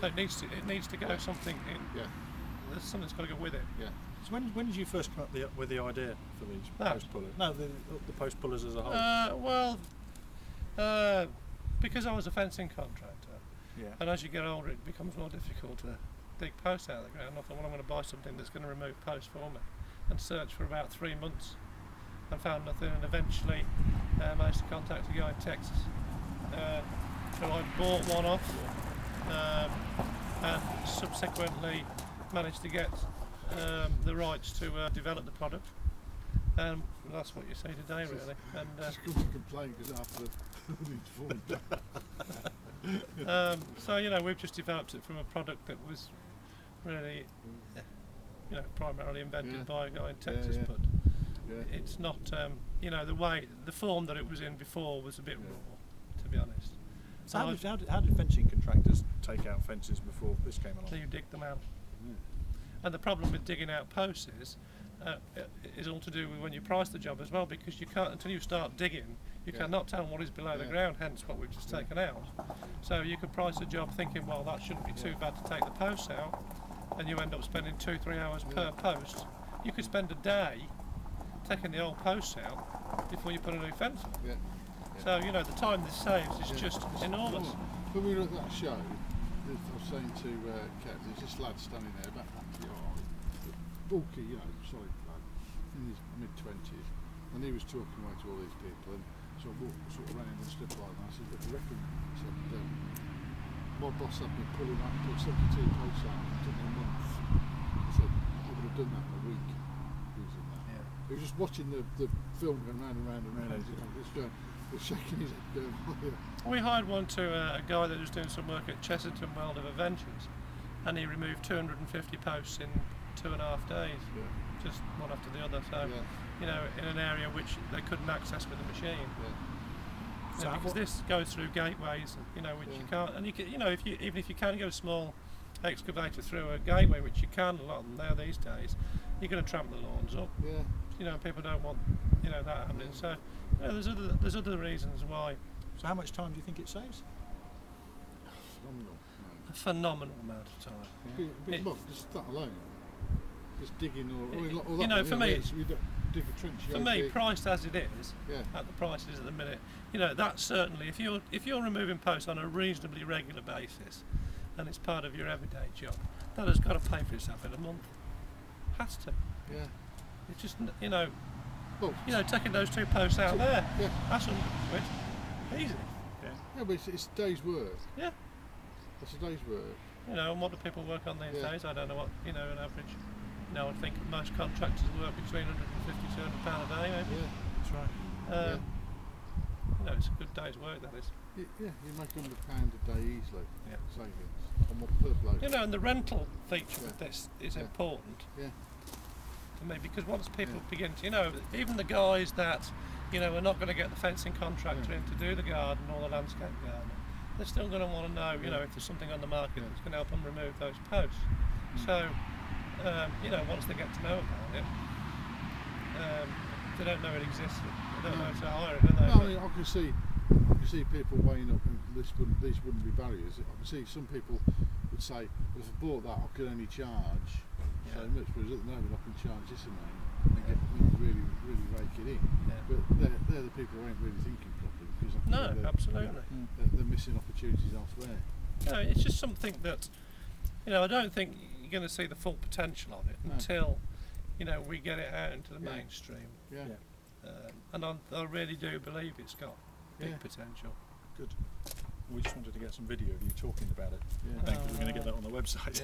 So it needs to go something in. Yeah. There's something's got to go with it. Yeah. So when did you first come up with the idea for these post pullers? No, the post pullers as a whole. Because I was a fencing contractor, and as you get older, it becomes more difficult to dig posts out of the ground. I thought, well, I'm going to buy something that's going to remove posts for me, and searched for about 3 months, and found nothing. And eventually, managed to contact a guy in Texas, who I bought one off, and subsequently managed to get the rights to develop the product. That's what you see today, really. And just come to complain because after so we've just developed it from a product that was really, primarily invented by a guy in Texas, but it's not, the form that it was in before was a bit raw, to be honest. So how did fencing contractors take out fences before this came along? So you dig them out. And the problem with digging out posts is all to do with when you price the job as well, because you can't, until you start digging, you cannot tell what is below the ground, hence what we've just taken out. So you could price a job thinking, well, that shouldn't be too bad to take the posts out, and you end up spending 2-3 hours per post. You could spend a day taking the old posts out before you put a new fence up. So, the time this saves is just enormous. When we were at that show, I was saying to Kev, there's this lad standing there, about bulky, solid lad, in his mid-20s, and he was talking away to all these people, and sort of ran in and stuff like that. I said, "What do you reckon?" He said, "My boss had me pulling up, put 72 posts out, and it took me a month." He said, "I would have done that in a week using that." He was just watching the film going round and round and round, just shaking his head going, "Oh, yeah." We hired one to a guy that was doing some work at Chesterton World of Adventures, and he removed 250 posts in 2.5 days, just one after the other. So, in an area which they couldn't access with the machine. So because this goes through gateways, which you can't, and you can, even if you can get a small excavator through a gateway, which you can a lot of them now these days, you're going to tramp the lawns up. People don't want, that happening. So, there's other reasons why. So how much time do you think it saves? Phenomenal. A phenomenal amount of time. Just that alone. Just digging for me, dig a trench. For me, priced as it is, at the prices at the minute, that's certainly, if you're removing posts on a reasonably regular basis, and it's part of your everyday job, that has got to pay for itself in a month. Has to. Yeah. It's just, taking those 2 posts out there, that's £100. Easy. Yeah, but it's a day's work. Yeah. That's a day's work. And what do people work on these days? I don't know what, an average. I think most contractors work between £150 to £200 a day, maybe. Yeah, that's right. It's a good day's work, that is. You make £100 a day easily. Savings on what per bloke. And the rental feature of this is important. Yeah. To me, because once people begin to, even the guys that, are not going to get the fencing contractor in to do the garden or the landscape garden, they're still going to want to know, if there's something on the market that's going to help them remove those posts. So, once they get to know about it, they don't know it exists. They don't know to hire it, do they? No, I mean, I can see people weighing up, and these wouldn't be barriers. I can see some people would say, well, if I bought that, I could only charge so much, whereas at the moment I can charge this amount and get really rake it in. But they're the people who ain't really thinking properly, because absolutely. They're missing opportunities elsewhere. No, it's just something that, I don't think you're going to see the full potential of it until, we get it out into the mainstream. And I really do believe it's got big potential. Good. We just wanted to get some video of you talking about it. I think we're going to get that on the website.